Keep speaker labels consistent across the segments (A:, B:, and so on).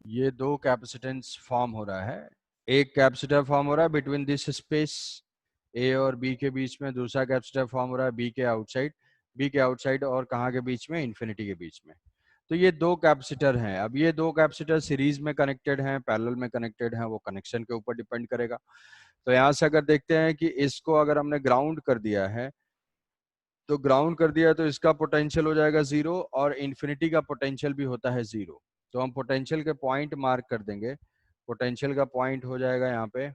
A: ये दो capacitance form हो रहा है, एक कैपेसिटर फॉर्म हो रहा है बिटवीन दिस स्पेस ए और बी के बीच में, दूसरा कैपेसिटर फॉर्म हो रहा है बी के आउटसाइड और कहाँ के बीच में, इन्फिनिटी के बीच में। तो ये दो कैपेसिटर हैं। अब ये दो कैपेसिटर सीरीज में कनेक्टेड हैं, पैरेलल में कनेक्टेड हैं, वो कनेक्शन के ऊपर डिपेंड करेगा। तो यहाँ से अगर देखते हैं कि इसको अगर हमने ग्राउंड कर दिया है, तो ग्राउंड कर दिया तो इसका पोटेंशियल हो जाएगा 0 और इन्फिनिटी का पोटेंशियल भी होता है 0। तो हम पोटेंशियल के पॉइंट मार्क कर देंगे। पोटेंशियल का पॉइंट हो जाएगा यहाँ पे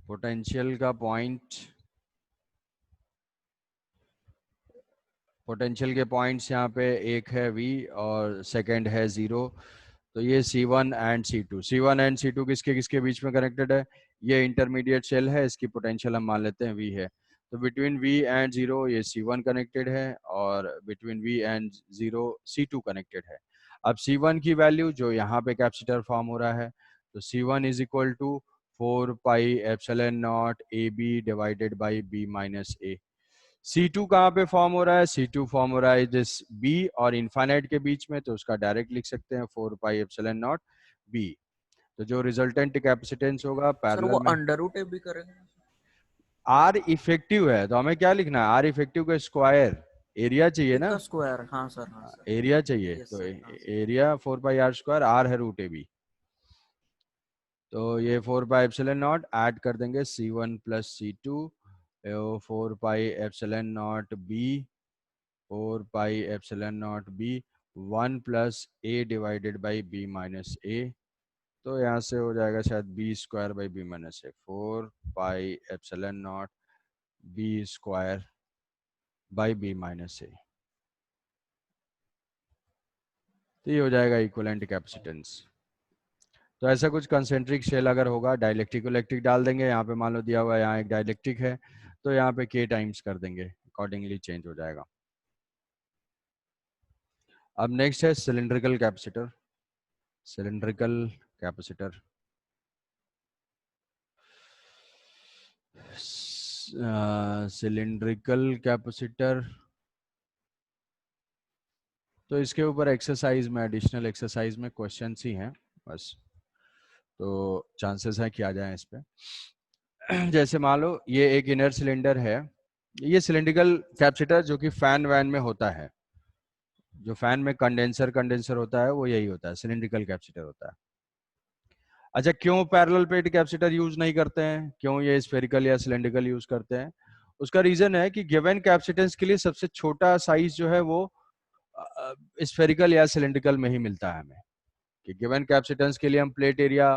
A: पोटेंशियल का पॉइंट, पोटेंशियल के पॉइंट्स यहाँ पे एक है V और सेकंड है 0। तो ये C1 एंड C2 किसके किसके बीच में कनेक्टेड है, ये इंटरमीडिएट सेल है, इसकी पोटेंशियल हम मान लेते हैं V है। तो बिटवीन V एंड 0 ये C1 कनेक्टेड है और between V and 0 C2 connected है। अब C1 की वैल्यू जो यहाँ पे कैपेसिटर फॉर्म हो रहा है, तो C1 is equal to 4 pi epsilon naught AB divided by B minus A। C2 कहाँ पे फॉर्म हो रहा है, C2 फॉर्म हो रहा है जिस B और इनफाइनाइट के बीच में, तो उसका डायरेक्ट लिख सकते हैं 4 पाई एप्सिलॉन नॉट B। तो जो रिजल्टेंट कैपेसिटेंस होगा
B: सर वो
A: पैरेलल में,
B: अंडर रूट भी करेंगे?
A: R इफेक्टिव है तो हमें क्या लिखना है, R इफेक्टिव का स्क्वायर, एरिया चाहिए ना,
B: इसका स्क्वायर, हाँ सर, हाँ सर।
A: एरिया चाहिए।
B: यस
A: तो
B: सर, हाँ सर।
A: एरिया 4 पाई R स्क्वायर, R है रूट AB। तो ये 4 पाई एप्सिलॉन नॉट ऐड कर देंगे C1 plus C2, 4 pi epsilon not B, 4 pi epsilon not B 1 plus A divided by B minus A। तो यहाँ से हो जाएगा शायद B square by B minus A, 4 pi epsilon not B square by B minus A। तो ये हो जाएगा इक्विवेलेंट कैपेसिटेंस। तो ऐसा कुछ कंसेंट्रिक शेल अगर होगा, डाइलेक्ट्रिक इलेक्ट्रिक डाल देंगे, यहाँ पे मान लो दिया हुआ है यहाँ एक डाइलेक्ट्रिक है, तो यहाँ पे K टाइम्स कर देंगे, अकॉर्डिंगली चेंज हो जाएगा। अब नेक्स्ट है cylindrical capacitor. Cylindrical capacitor, cylindrical capacitor, तो इसके ऊपर एक्सरसाइज में, एडिशनल एक्सरसाइज में क्वेश्चंस ही हैं बस, तो चांसेस है कि आ जाए इस पे। जैसे मान लो ये एक इनर सिलेंडर है, ये सिलिंड्रिकल कैपेसिटर जो कि फैन वैन में होता है, जो फैन में कंडेंसर कंडेंसर होता है वो यही होता है, सिलिंड्रिकल कैपेसिटर होता है। अच्छा, क्यों पैरेलल प्लेट कैपेसिटर यूज नहीं करते हैं, क्यों ये स्फेरिकल या सिलिंड्रिकल यूज करते हैं? उसका रीजन है कि गिवन कैपेसिटेंस के लिए सबसे छोटा साइज जो है वो स्फेरिकल या सिलिंड्रिकल में ही मिलता है हमें। कि गिवन कैपेसिटेंस के लिए हम प्लेट एरिया,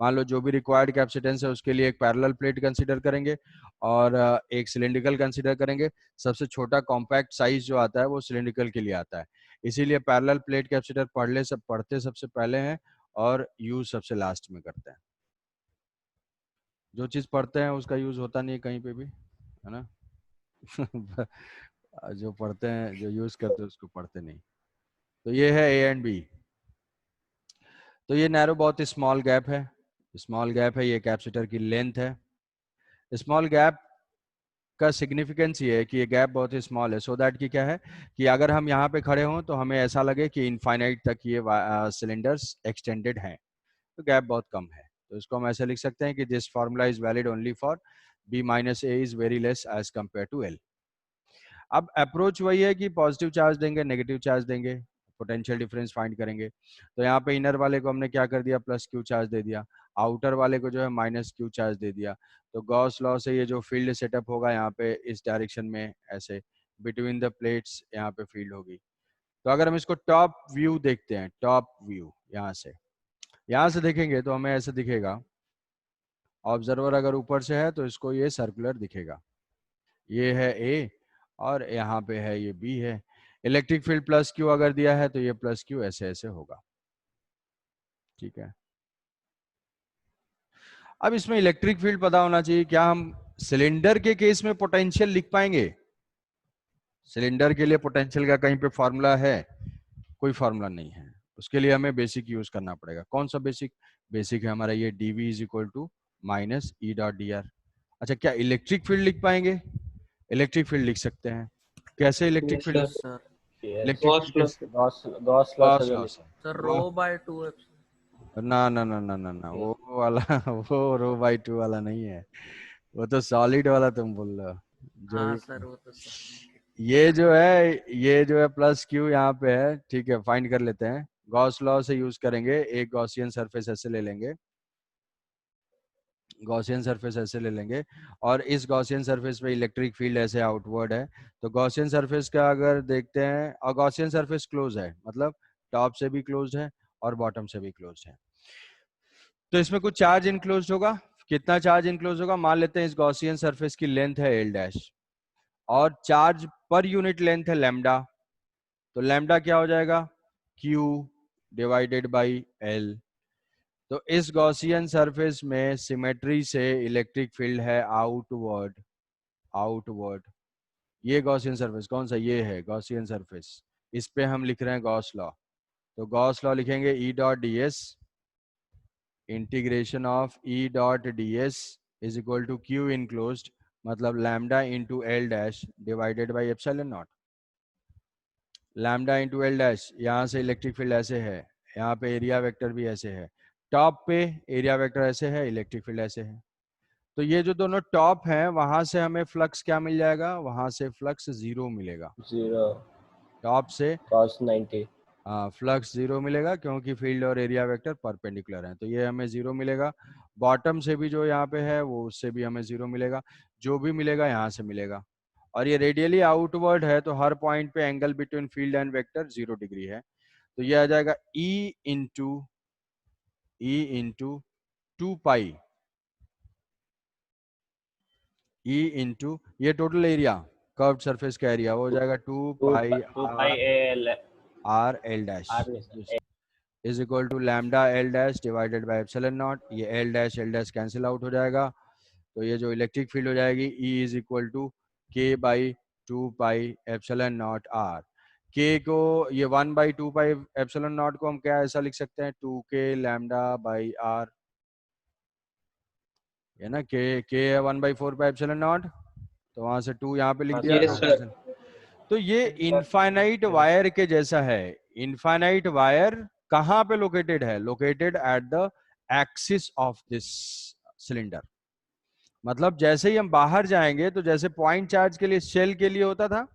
A: मान लो जो भी रिक्वायर्ड कैपेसिटेंस है उसके लिए एक पैरेलल प्लेट कंसीडर करेंगे और एक सिलिंड्रिकल कंसीडर करेंगे। सबसे छोटा कॉम्पैक्ट साइज जो आता है वो सिलिंड्रिकल के लिए आता है, इसीलिए पैरेलल प्लेट कैपेसिटर पढ़ते सबसे पहले हैं और यूज सबसे लास्ट में करते हैं। जो चीज पढ़ते हैं उसका यूज होता नहीं है कहीं पे भी, है ना। जो पढ़ते हैं, जो यूज करते हैं उसको पढ़ते नहीं। तो ये है A एंड B। तो ये नैरो बहुत स्मॉल गैप है, स्मॉल गैप है, ये कैपेसिटर की लेंथ है। स्मॉल गैप का सिग्निफिकेंस ये है कि ये गैप बहुत ही स्मॉल है, सो दैट कि क्या है कि अगर हम यहाँ पे खड़े हों तो हमें ऐसा लगे कि इनफाइनाइट तक ये सिलेंडर्स एक्सटेंडेड हैं, तो गैप बहुत कम है। तो इसको हम ऐसे लिख सकते हैं कि this formula is valid only for B minus A is very less as compared to L। अब अप्रोच वही है कि पॉजिटिव चार्ज देंगे, नेगेटिव चार्ज देंगे, पोटेंशियल डिफरेंस फाइंड करेंगे। तो यहाँ पे इनर वाले को हमने क्या कर दिया, प्लस क्यू चार्ज दे दिया, आउटर वाले को जो है माइनस क्यू चार्ज दे दिया। तो गॉस लॉ से ये जो फील्ड सेटअप होगा यहाँ पे इस डायरेक्शन में, ऐसे बिटवीन द प्लेट्स यहाँ पे फील्ड होगी। तो अगर हम इसको टॉप व्यू देखते हैं, टॉप व्यू यहाँ से देखेंगे तो हमें ऐसे दिखेगा। ऑब्जर्वर अगर ऊपर से है तो इसको ये सर्कुलर दिखेगा, ये है A और यहाँ पे है ये B है। इलेक्ट्रिक फील्ड प्लस क्यू अगर दिया है तो ये प्लस क्यू ऐसे ऐसे होगा, ठीक है। अब इसमें इलेक्ट्रिक फील्ड पता होना चाहिए। क्या हम सिलेंडर के केस में पोटेंशियल लिख पाएंगे? सिलेंडर के लिए पोटेंशियल का कहीं पे फॉर्मूला है? कोई फॉर्मूला नहीं है, उसके लिए हमें बेसिक यूज करना पड़ेगा। कौन सा बेसिक? बेसिक है हमारा ये dv is equal to minus E dot D R. अच्छा, क्या इलेक्ट्रिक फील्ड लिख पाएंगे? इलेक्ट्रिक फील्ड लिख सकते हैं। कैसे electric
C: yes
A: field?
C: Sir.
B: Yes sir.
A: Electric
C: Gauss
A: field
C: Gauss Gauss law से
A: गॉस
C: जो
A: लॉस है।
B: सर रो बाय 2
A: ना ना ना ना ना ना वो वाला वो रो बाई टू वाला नहीं है, वो तो सॉलिड वाला तुम बोल रहे हो जो
B: हाँ
A: भी।
B: सर वो तो सर
A: ये जो है प्लस क्यू यहाँ पे है, ठीक है, फाइंड कर लेते हैं। गॉस लॉ से यूज करेंगे, एक गॉसियन सरफेस ऐसे ले लेंगे, गॉसियन सरफेस ऐसे ले लेंगे, और इस गॉसियन सरफेस पे इलेक्ट्रिक फील्ड ऐसे आउटवर्ड है। तो गॉसियन सरफेस का अगर देखते हैं, और गॉसियन सरफेस क्लोज है, मतलब टॉप से भी क्लोज है और बॉटम से भी क्लोज है। तो इसमें कुछ चार्ज इनक्लोज होगा। कितना चार्ज इनक्लोज होगा? मान लेते हैं इस गॉसियन सरफेस की लेंथ है एल डैश, और चार्ज पर यूनिट लेंथ है लैम्डा। तो लैम्डा क्या हो जाएगा? Q divided by L. तो इस गॉसियन सरफेस में सिमेट्री से इलेक्ट्रिक फील्ड है आउटवर्ड, आउटवर्ड। ये गॉसियन सरफेस कौन सा? ये है गॉसियन सरफेस। इस पे हम लिख रहे हैं गॉस लॉ। तो गॉस लॉ लिखेंगे E dot D S, integration of E dot D S is equal to Q enclosed, मतलब lambda into L dash divided by epsilon nought. Lambda into L dash, यहाँ से electric field ऐसे है, यहाँ पे area vector भी ऐसे है, टॉप पे एरिया वेक्टर ऐसे है, इलेक्ट्रिक फील्ड ऐसे है। तो ये जो दोनों टॉप हैं, वहां से हमें फ्लक्स क्या मिल जाएगा? वहां से फ्लक्स जीरो मिलेगा।
C: जीरो
A: टॉप से
C: कॉस 90।
A: फ्लक्स जीरो मिलेगा क्योंकि फील्ड और एरिया वेक्टर परपेंडिकुलर हैं, तो ये हमें जीरो मिलेगा। बॉटम से भी जो यहाँ पे है वो उससे भी हमें जीरो मिलेगा, जो भी मिलेगा यहाँ से मिलेगा। और ये रेडियली आउटवर्ड है, तो हर पॉइंट पे angle between field and vector 0 degree है। तो ये आ जाएगा E into 2 pi, E into ये टोटल एरिया, कर्व्ड सरफेस का एरिया, वो हो जाएगा 2 pi
C: two pi L
A: R L dash
C: R नहीं
A: is equal to lambda L dash divided by epsilon nought. ये एल डैश कैंसिल आउट हो जाएगा, तो ये जो इलेक्ट्रिक फील्ड हो जाएगी E is equal to K by 2 pi epsilon naught R. K को, ये 1/2 पाई एप्सिलॉन नॉट को हम क्या ऐसा लिख सकते हैं? 2k लैम्डा बाई आर, है ना। के है 1/4 पाई एप्सिलॉन नॉट, तो वहां से 2 यहाँ पे लिख
C: हाँ
A: दिया,
C: सर।
A: तो
C: यस सर।
A: कैंसिल। तो ये इनफाइनाइट वायर के जैसा है। इनफाइनाइट वायर कहाँ पे लोकेटेड है? Located at the axis of this cylinder. मतलब जैसे ही हम बाहर जाएंगे, तो जैसे पॉइंट चार्ज के लिए, शेल के लिए होता था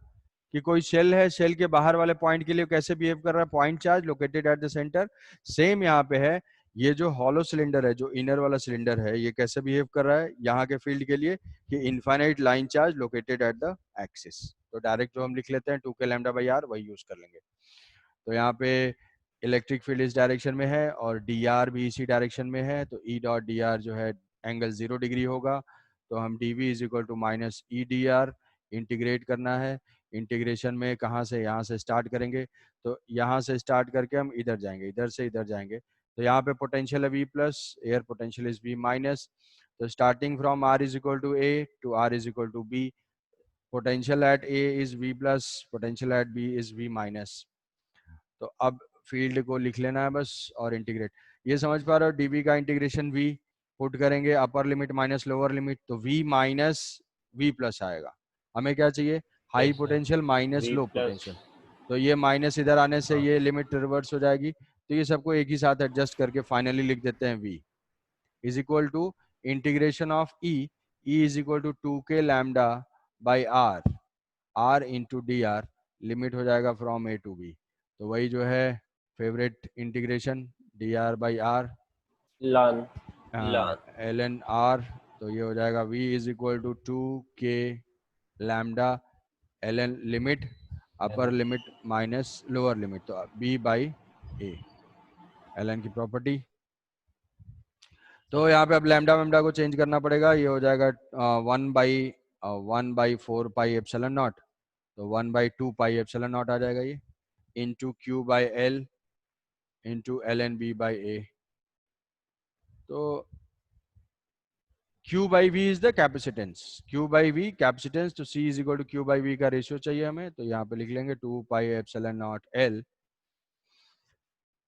A: कि कोई शेल है, शेल के बाहर वाले पॉइंट के लिए कैसे बिहेव कर रहा है? Point charge located at the centre. Same यहाँ पे है, ये जो हॉलो सिलेंडर है, जो इनर वाला सिलेंडर है, ये कैसे बिहेव कर रहा है यहाँ के फील्ड के लिए? कि infinite line charge located at the axis. तो डायरेक्ट जो हम लिख लेते हैं 2k लैम्डा बाई आर, वही यूज कर लेंगे। तो यहाँ पे इलेक्ट्रिक फील्ड इस डायरेक्शन में है और डी आर भी इसी डायरेक्शन में है, तो ई डॉट डी आर जो है एंगल 0 डिग्री होगा। तो हम D V is equal to minus E D R, integrate करना है। इंटीग्रेशन में कहाँ से? यहाँ से स्टार्ट करेंगे, तो यहाँ से स्टार्ट करके हम इधर जाएंगे, इधर से इधर जाएंगे। तो यहाँ पे पोटेंशियल है V plus, air potential is V minus. तो starting from R is equal to A to R is equal to B, potential at A is V plus, potential at B is V minus. तो अब field को लिख लेना है बस और integrate. ये समझ पा रहे हो? डीबी का इंटीग्रेशन वी पुट करेंगे, upper limit minus lower limit, तो वी माइनस वी प्लस आएगा। हमें क्या चाहिए? High potential minus
C: V
A: low
C: plus.
A: Potential. तो ये माइनस इधर आने से
C: हाँ
A: ये लिमिट रिवर्स हो जाएगी। तो ये सबको एक ही साथ एडजस्ट करके फाइनली लिख देते हैं V is equal to integration of E, E is equal to 2k lambda by R, R into D R, limit हो जाएगा फ्रॉम ए टू बी। तो वही जो है favourite integration, D R by R
C: लन लन
A: एल एन आर। तो ये हो जाएगा v is equal to 2k lambda L N limit, upper limit minus lower limit, तो b by A, L N की प्रॉपर्टी। तो यहाँ पे अब लैम्डा वैम्डा को चेंज करना पड़ेगा, ये हो जाएगा 1/4 पाई एप्सिलॉन नॉट, तो 1/2 पाई एप्सिलॉन नॉट आ जाएगा ये, into Q by L into L N B by A. तो Q by V is the capacitance, Q by V capacitance, तो C is equal to Q by V का ratio चाहिए हमें, तो यहाँ पे लिख लेंगे 2 pi epsilon nought L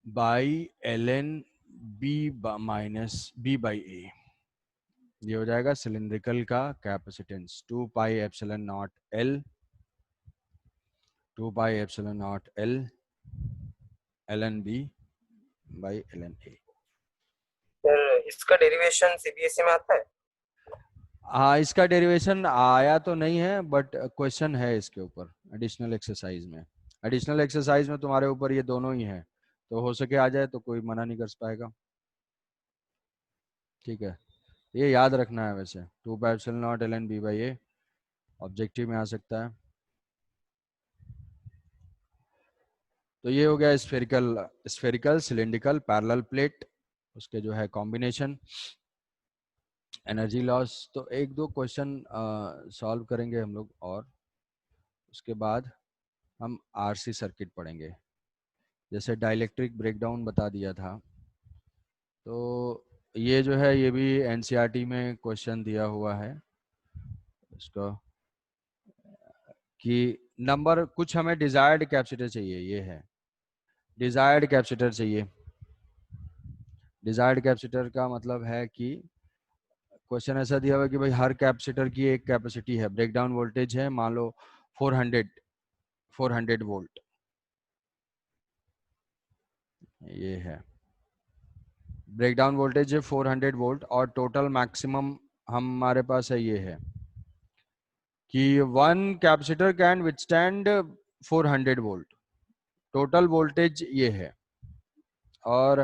A: by A. ये हो जाएगा सिलिंड्रिकल का capacitance, 2 pi epsilon nought L 2 pi epsilon nought L ln B by ln A।
D: Sir इसका डेरिवेशन सीबीएसई में आता है?
A: हाँ, इसका डेरिवेशन आया तो नहीं है, बट क्वेश्चन है इसके ऊपर एडिशनल एक्सरसाइज में। एडिशनल एक्सरसाइज में तुम्हारे ऊपर ये दोनों ही है, तो हो सके आ जाए तो कोई मना नहीं कर पाएगा। ठीक है, ये याद रखना है। वैसे 2 pi epsilon not ln B by A objective में आ सकता है। तो ये हो गया स्फेरिकल सिलिंड्रिकल पैरेलल प्लेट, उसके जो है कॉम्बिनेशन, एनर्जी लॉस। तो एक दो क्वेश्चन सॉल्व करेंगे हम लोग, और उसके बाद हम आरसी सर्किट पढ़ेंगे। जैसे डाइलेक्ट्रिक ब्रेकडाउन बता दिया था, तो ये जो है ये भी एनसीईआरटी में क्वेश्चन दिया हुआ है इसको, कि नंबर कुछ हमें डिजायर्ड कैपेसिटर चाहिए। ये है डिजायर्ड कैपेसिटर चाहिए। डिजायर्ड कैपेसिटर का मतलब है कि क्वेश्चन ऐसा दिया हुआ है कि भाई हर कैपेसिटर की एक कैपेसिटी है, ब्रेकडाउन वोल्टेज है मान लो 400 वोल्ट, ये है ब्रेकडाउन वोल्टेज है 400 वोल्ट, और टोटल मैक्सिमम हमारे पास है ये है कि one capacitor can withstand 400 volt, total voltage ये है। और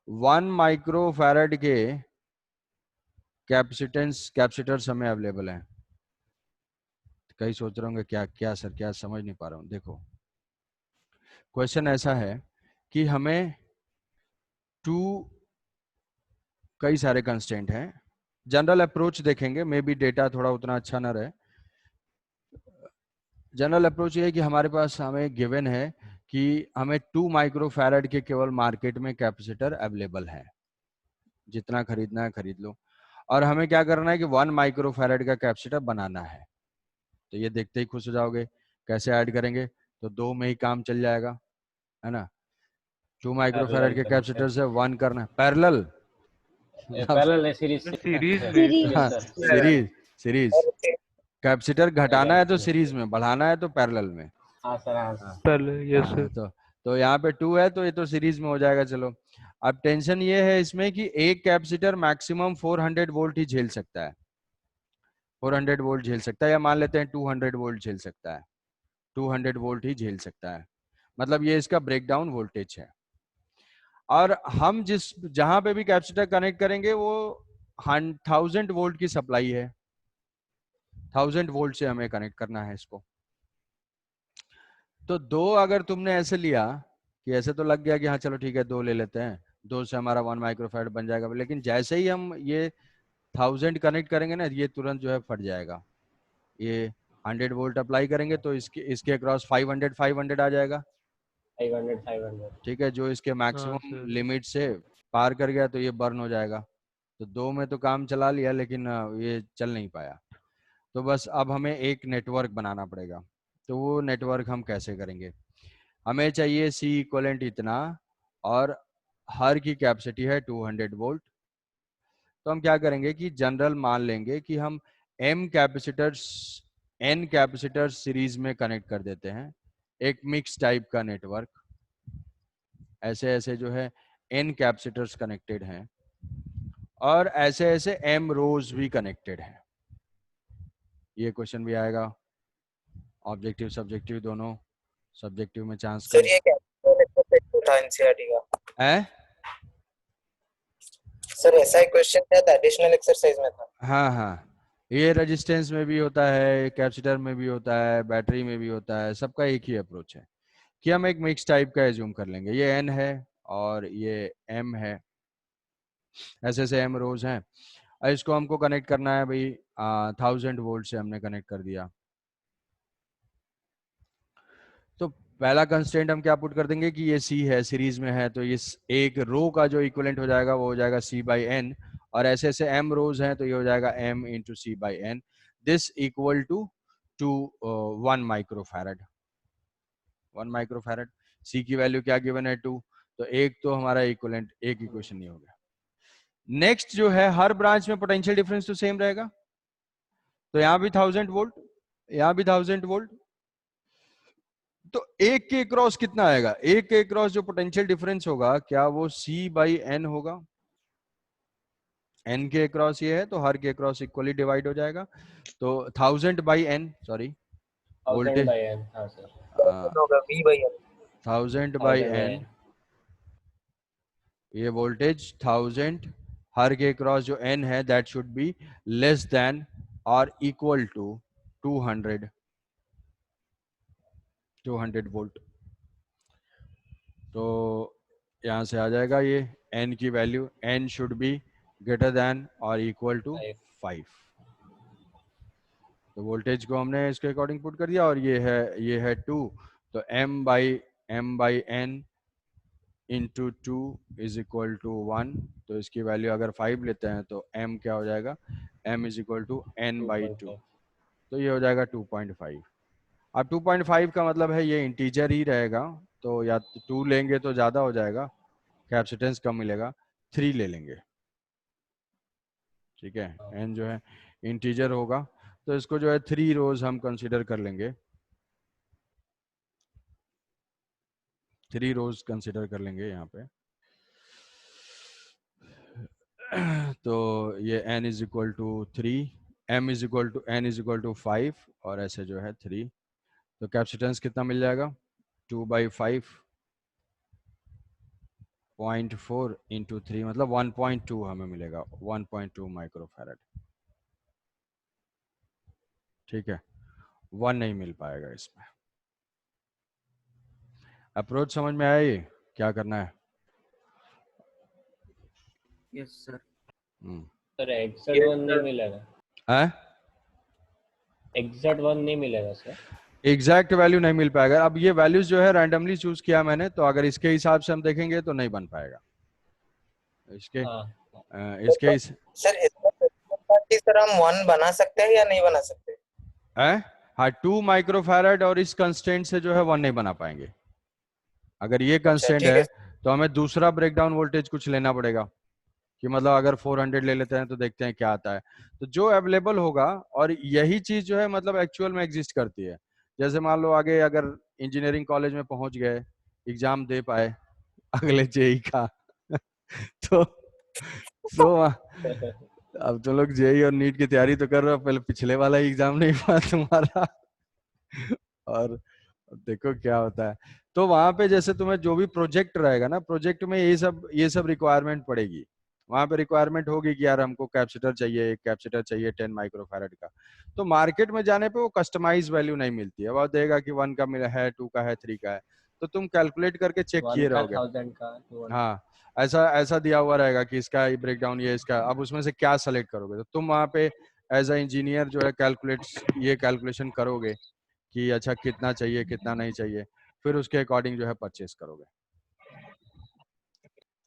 A: 1 माइक्रोफैरड के कैपेसिटर्स हमें अवेलेबल हैं। कई सोच रहे होंगे क्या क्या सर, क्या समझ नहीं पा रहा हूँ। देखो क्वेश्चन ऐसा है कि हमें कई सारे कंस्टेंट हैं। जनरल अप्रोच देखेंगे, मे बी डेटा थोड़ा उतना अच्छा ना रहे। जनरल अप्रोच ये है कि हमारे पास हमें गिवन है कि हमें 2 माइक्रोफैरड के केवल मार्केट में कैपेसिटर अवेलेबल है, जितना खरीदना है खरीद लो, और हमें क्या करना है कि 1 माइक्रोफैरड का कैपेसिटर बनाना है। तो ये देखते ही खुश हो जाओगे, कैसे ऐड करेंगे, तो 2 में ही काम चल जाएगा, है ना। 2 माइक्रोफैरड के कैपेसिटर से 1 करना है parallel,
C: parallel series
A: series series capacitor घटाना है तो सीरीज में, बढ़ाना है तो पैरेलल में।
C: हाँ सर, हाँ सर।
B: पहले यस सर।
A: तो यहाँ पे 2 है तो ये तो सीरीज में हो जाएगा। चलो, अब टेंशन ये है इसमें कि एक कैपेसिटर मैक्सिमम 400 वोल्ट ही झेल सकता है, 400 वोल्ट झेल सकता है, या मान लेते हैं 200 वोल्ट झेल सकता है, 200 वोल्ट ही झेल सकता है। मतलब ये इसका ब्रेकडाउन वोल्टेज है। और हम जहां पे भी कैपेसिटर कनेक्ट करेंगे वो 1000 वोल्ट की सप्लाई है, 1000 वोल्ट से हमें कनेक्ट करना है इसको। तो 2 अगर तुमने ऐसे लिया कि ऐसे तो लग गया कि हाँ चलो ठीक है 2 ले लेते हैं, 2 से हमारा 1 माइक्रोफैरड बन जाएगा, लेकिन जैसे ही हम ये 1000 कनेक्ट करेंगे ना, ये तुरंत जो है फट जाएगा। ये 100 वोल्ट अप्लाई करेंगे तो इसके अक्रॉस 500 आ जाएगा।
C: 500
A: ठीक है, जो इसके मैक्सिमम लिमिट से पार कर गया तो ये बर्न हो जाएगा। तो 2 में तो काम चला लिया, लेकिन ये चल नहीं पाया। तो बस अब हमें एक नेटवर्क बनाना पड़ेगा। तो वो नेटवर्क हम कैसे करेंगे? हमें चाहिए C इक्वलेंट इतना, और हर की कैपेसिटी है 200 वोल्ट। तो हम क्या करेंगे कि जनरल मान लेंगे कि हम N कैपेसिटर्स सीरीज में कनेक्ट कर देते हैं, एक मिक्स टाइप का नेटवर्क। ऐसे ऐसे जो है N कैपेसिटर्स कनेक्टेड हैं, और ऐसे ऐसे M रोज भी कनेक्टेड हैं। ये क्वेश्चन भी आएगा, ऑब्जेक्टिव सब्जेक्टिव दोनों। सब्जेक्टिव में चांस
D: सर ये क्या था एनसीईआरटी का?
A: है?
D: सर ऐसा ही क्वेश्चन क्या था, एडिशनल एक्सरसाइज में था?
A: हाँ हाँ, ये रेजिस्टेंस में भी होता है, कैपेसिटर में भी होता है, बैटरी में भी होता है। सबका एक ही अप्रोच है कि हम एक मिक्स टाइप का एज्यूम कर लेंगे। ये N है और ये M है, ऐसे ऐसे M रोज हैं। इसको हमको कनेक्ट करना है भाई 1000 वोल्ट से, हमने कनेक्ट कर दिया। तो पहला कंस्ट्रेंट हम क्या पुट कर देंगे कि ये C है, सीरीज में है, तो इस एक रो का जो इक्विवेलेंट हो जाएगा वो हो जाएगा C/N, और ऐसे ऐसे M रोज हैं तो ये हो जाएगा M into C/N। This equal to 1 microfarad. 1 microfarad, C की वैल्यू क्या गिवन है 2, तो एक तो हमारा इक्विवेलेंट, एक इक्वेशन नहीं हो गया। नेक्स्ट जो है, हर ब्रांच में पोटेंशियल डिफरेंस तो सेम रहेगा, तो यहाँ भी 1000 वोल्ट, यहाँ भी 1000 वोल्ट। तो एक के क्रॉस कितना आएगा? एक के क्रॉस जो पोटेंशियल डिफरेंस होगा, क्या वो C बाई एन होगा? n के क्रॉस ये है तो हर के क्रॉस इक्वली डिवाइड हो जाएगा। तो 1000 by n, sorry
C: 1000
A: voltage,
C: by n, हाँ सर,
D: होगा V by N।
A: 1000 by
C: 1000 by
A: n,
C: n,
A: ये वोल्टेज 1000 हर के क्रॉस जो n है that should be less than और इक्वल टू 200 वोल्ट। तो यहां से आ जाएगा ये n की value, n should be greater than और इक्वल टू 5। तो वोल्टेज को हमने इसके अकॉर्डिंग पुट कर दिया और ये है 2, तो m by n into 2 is equal to 1। तो इसकी वैल्यू अगर 5 लेते हैं तो m क्या हो जाएगा? m is equal to n by 2,
C: 2.5,
A: तो ये हो जाएगा 2.5। अब 2.5 का मतलब है ये इंटीजर ही रहेगा, तो या 2 लेंगे तो ज़्यादा हो जाएगा, कैपेसिटेंस कम मिलेगा, 3 ले लेंगे, ठीक है। n जो है इंटीजर होगा, तो इसको जो है 3 रोज हम कंसीडर कर लेंगे, 3 रोज कंसीडर कर लेंगे यहाँ पे। तो ये n is equal to 3, m is equal to n is equal to 5 और ऐसे जो है 3। तो कैपेसिटेंस कितना मिल जाएगा? 2 बाई 5 0.4 इंटू 3 मतलब 1.2 हमें मिलेगा, 1.2 माइक्रोफैरड, ठीक है। 1 नहीं मिल पाएगा इसमें। अप्रोच समझ में आया? ये क्या करना है?
B: Yes sir.
C: Sir exact one नहीं मिलेगा,
A: है
C: एग्जैक्ट वन नहीं मिलेगा सर।
A: एग्जैक्ट वैल्यू नहीं मिल पाएगा। अब ये वैल्यूज जो है रैंडमली चूज किया मैंने, तो अगर इसके हिसाब से हम देखेंगे तो नहीं बन पाएगा। इसके
C: हाँ,
A: इसके इस
D: सर इसका सर हम 1 बना सकते हैं या नहीं बना सकते?
A: हाँ 2 माइक्रोफैरड और इस कंस्टेंट से जो है 1 नहीं बना पाएंगे। अगर ये
D: अच्छा
A: कंस्टेंट
D: ठीक
A: है
D: है।
A: तो हमें दूसरा ब्रेकडाउन वोल्टेज कुछ लेना पड़ेगा, कि मतलब अगर 400 ले लेते हैं तो देखते हैं क्या आता है। तो जो अवेलेबल होगा, और यही चीज जो है मतलब एक्चुअल में एग्जिस्ट करती है। जैसे मान लो आगे अगर इंजीनियरिंग कॉलेज में पहुंच गए, एग्जाम दे पाए अगले जेई का तो अब तो लोग जेई और नीट की तैयारी तो कर रहे हो, पहले पिछले वाला एग्जाम नहीं हुआ तुम्हारा और देखो क्या होता है। तो वहां पे जैसे तुम्हें जो भी प्रोजेक्ट रहेगा ना, प्रोजेक्ट में ये सब रिक्वायरमेंट पड़ेगी। वहां पे रिक्वायरमेंट होगी कि यार हमको कैपेसिटर चाहिए, एक कैपेसिटर चाहिए 10 माइक्रोफैरड का। तो मार्केट में जाने पे वो कस्टमाइज वैल्यू नहीं मिलती है, वो देगा कि 1 का मिला है, 2 का है, 3 का है, तो तुम कैलकुलेट करके चेक
C: 1
A: किए
C: का
A: रहोगे।
C: 1000 का 200।
A: हाँ, ऐसा ऐसा दिया हुआ रहेगा कि इसका ब्रेकडाउन ये इसका, अब उसमें से क्या सेलेक्ट करोगे, तो तुम वहाँ पे एज अ इंजीनियर जो है कैलकुलेशन करोगे कि अच्छा कितना चाहिए कितना नहीं चाहिए, फिर उसके अकॉर्डिंग जो है परचेस करोगे,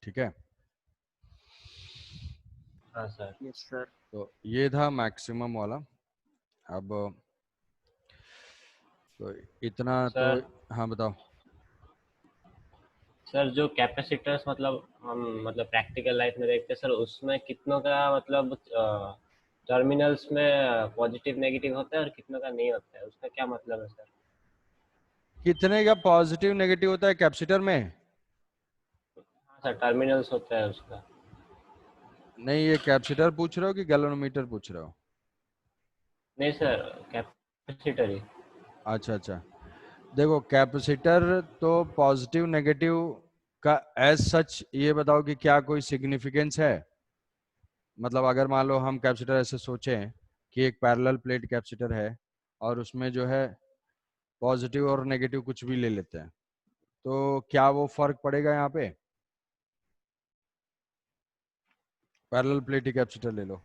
A: ठीक है।
C: हाँ सर।
B: Yes sir.
A: तो ये था मैक्सिमम वाला। अब तो इतना तो,
C: सर
A: हाँ बताओ।
C: सर जो कैपेसिटर्स मतलब हम मतलब प्रैक्टिकल लाइफ में देखते हैं सर, उसमें कितनों का मतलब टर्मिनल्स में पॉजिटिव नेगेटिव होता है और कितनों का नहीं होता है, उसका क्या मतलब है सर?
A: कितने का पॉजिटिव नेगेटिव होता है कैपेसिटर में?
C: हाँ सर, टर्मिनल्स होता है उसका।
A: नहीं, ये कैपेसिटर पूछ रहे हो कि गैल्वेनोमीटर पूछ रहे हो?
C: नहीं सर, कैपेसिटर ही।
A: अच्छा अच्छा, देखो कैपेसिटर तो पॉजिटिव नेगेटिव का एज सच ये बताओ कि क्या कोई सिग्निफिकेंस है? मतलब अगर मान लो हम कैपेसिटर ऐसे सोचें कि एक पैरेलल प्लेट कैपेसिटर है और उसमें जो है पॉजिटिव और नेगेटिव कुछ भी ले लेते हैं, तो क्या वो फर्क पड़ेगा यहाँ पे? पैरेलल प्लेट कैपेसिटर ले लो,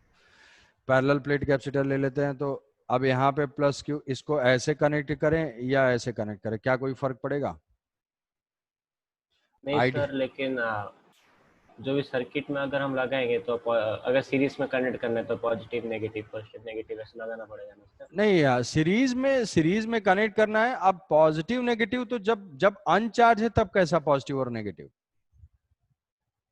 A: पैरेलल प्लेट कैपेसिटर ले लेते हैं, तो अब यहाँ पे प्लस क्यू, इसको ऐसे कनेक्ट करें या ऐसे कनेक्ट करें, क्या कोई फर्क पड़ेगा?
C: नहीं
A: आइडिया,
C: सर, लेकिन जो भी सर्किट में अगर हम लगाएंगे तो अगर सीरीज में कनेक्ट करना है तो पॉजिटिव नेगेटिव ऐसे लगाना पड़ेगा ना सर?
A: नहीं यार, सीरीज में कनेक्ट करना है। अब पॉजिटिव नेगेटिव तो जब जब अनचार्ज है तब कैसा पॉजिटिव और नेगेटिव?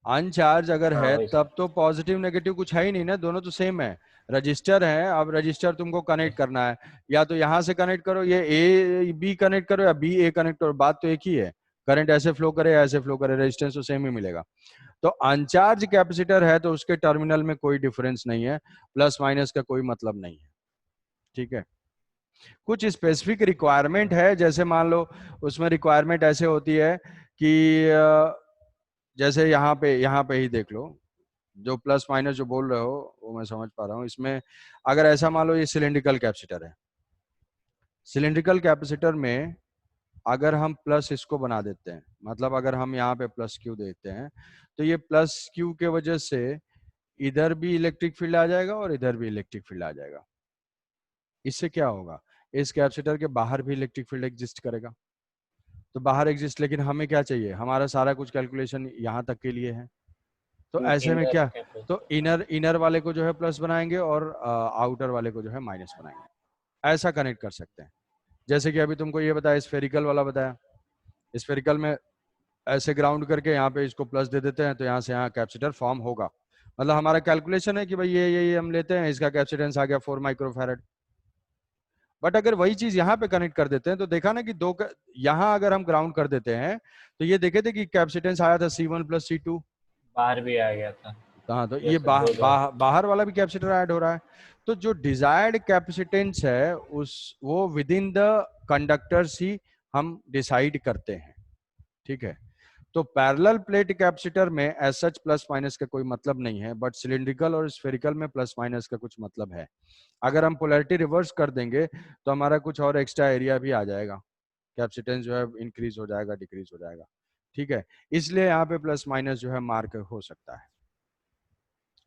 A: अनचार्ज अगर
C: हाँ
A: है
C: वही
A: तब
C: सर।
A: तो पॉजिटिव नेगेटिव कुछ है ही नहीं ना, दोनों तो सेम है। रजिस्टर है, अब रजिस्टर तुमको कनेक्ट करना है, या तो यहाँ से कनेक्ट करो, ये ए बी कनेक्ट करो या बी ए कनेक्ट करो, बात तो एक ही है, करंट ऐसे फ्लो करे या ऐसे फ्लो करे, रेजिस्टेंस तो सेम ही मिलेगा। तो अनचार्ज कैपेसिटर है तो उसके टर्मिनल में कोई डिफरेंस नहीं है, प्लस माइनस का कोई मतलब नहीं है, ठीक है। कुछ स्पेसिफिक रिक्वायरमेंट है, जैसे मान लो उसमें रिक्वायरमेंट ऐसे होती है कि जैसे यहाँ पे ही देख लो, जो प्लस माइनस जो बोल रहे हो वो मैं समझ पा रहा हूँ। इसमें अगर ऐसा मान लो ये सिलेंड्रिकल कैपेसिटर है, सिलेंड्रिकल कैपेसिटर में अगर हम प्लस इसको बना देते हैं, मतलब अगर हम यहाँ पे प्लस क्यू देते हैं, तो ये प्लस क्यू के वजह से इधर भी इलेक्ट्रिक फील्ड आ जाएगा और इधर भी इलेक्ट्रिक फील्ड आ जाएगा। इससे क्या होगा, इस कैपेसिटर के बाहर भी इलेक्ट्रिक फील्ड एग्जिस्ट करेगा, तो बाहर एग्जिस्ट, लेकिन हमें क्या चाहिए, हमारा सारा कुछ कैलकुलेशन यहाँ तक के लिए है, तो ऐसे में क्या, तो इनर वाले को जो है प्लस बनाएंगे और आउटर वाले को जो है माइनस बनाएंगे, ऐसा कनेक्ट कर सकते हैं। जैसे कि अभी तुमको ये बताया, स्फेरिकल वाला बताया, स्फेरिकल में ऐसे ग्राउंड करके यहाँ पे इसको प्लस दे देते हैं, तो यहाँ से यहाँ कैपेसिटर फॉर्म होगा, मतलब हमारा कैलकुलेशन है कि भाई ये हम लेते हैं, इसका कैपेसिटेंस आ गया 4 माइक्रोफैरड। बट अगर वही चीज यहाँ पे कनेक्ट कर देते हैं तो देखा ना कि यहाँ अगर हम ग्राउंड कर देते हैं तो ये देखे थे कि कैपेसिटेंस आया था C1 प्लस C2,
C: बाहर भी आ गया था।
A: हाँ, तो ये बाहर वाला भी कैपेसिटर ऐड हो रहा है। तो जो डिजायर्ड कैपेसिटेंस है वो विद इन द कंडक्टर्स ही हम डिसाइड करते हैं, ठीक है। तो पैरेलल प्लेट कैपेसिटर में एज सच प्लस माइनस का कोई मतलब नहीं है, बट सिलिंड्रिकल और स्फेरिकल में प्लस माइनस का कुछ मतलब है। अगर हम पोलैरिटी रिवर्स कर देंगे तो हमारा कुछ और एक्स्ट्रा एरिया भी आ जाएगा, कैपेसिटेंस जो है इंक्रीज हो जाएगा, डिक्रीज हो जाएगा, ठीक है। इसलिए यहाँ पे प्लस माइनस जो है मार्क हो सकता है,